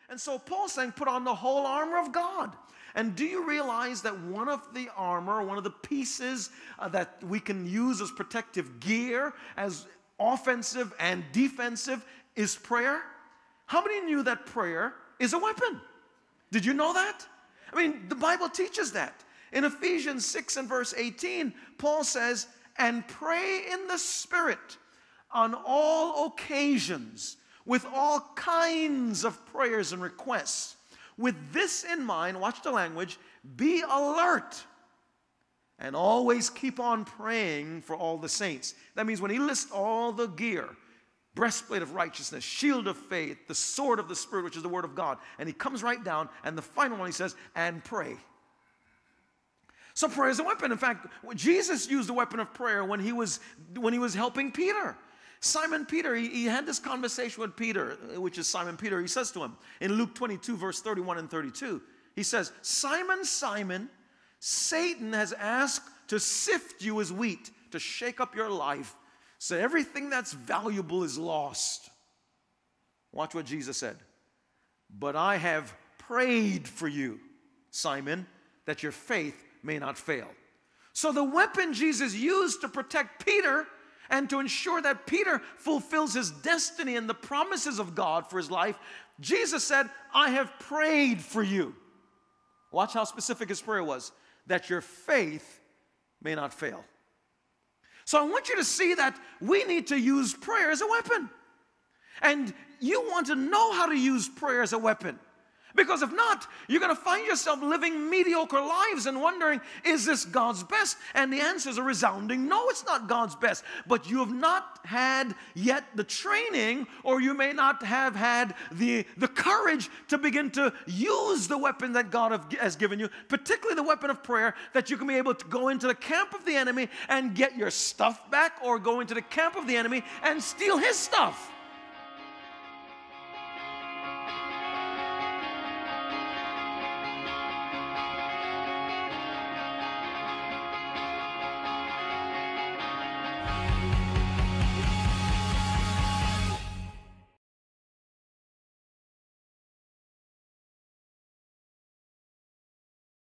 And so Paul's saying, put on the whole armor of God. And do you realize that one of the armor, one of the pieces that we can use as protective gear, as offensive and defensive, is prayer? How many knew that prayer is a weapon? Did you know that? I mean, the Bible teaches that. In Ephesians 6 and verse 18, Paul says, and pray in the Spirit on all occasions, with all kinds of prayers and requests. With this in mind, watch the language, be alert and always keep on praying for all the saints. That means when he lists all the gear, breastplate of righteousness, shield of faith, the sword of the Spirit, which is the word of God, and he comes right down, and the final one he says, and pray. So prayer is a weapon. In fact, Jesus used the weapon of prayer when he was helping Peter. Simon Peter, he had this conversation with Peter, which is Simon Peter. He says to him in Luke 22, verse 31 and 32, he says, Simon, Simon, Satan has asked to sift you as wheat, to shake up your life, so everything that's valuable is lost. Watch what Jesus said. But I have prayed for you, Simon, that your faith may not fail. So the weapon Jesus used to protect Peter and to ensure that Peter fulfills his destiny and the promises of God for his life, Jesus said, I have prayed for you. Watch how specific his prayer was. That your faith may not fail. So I want you to see that we need to use prayer as a weapon. And you want to know how to use prayer as a weapon. Because if not, you're going to find yourself living mediocre lives and wondering, is this God's best? And the answer is a resounding no, it's not God's best. But you have not had yet the training, or you may not have had the courage to begin to use the weapon that God has given you, particularly the weapon of prayer, that you can be able to go into the camp of the enemy and get your stuff back, or go into the camp of the enemy and steal his stuff.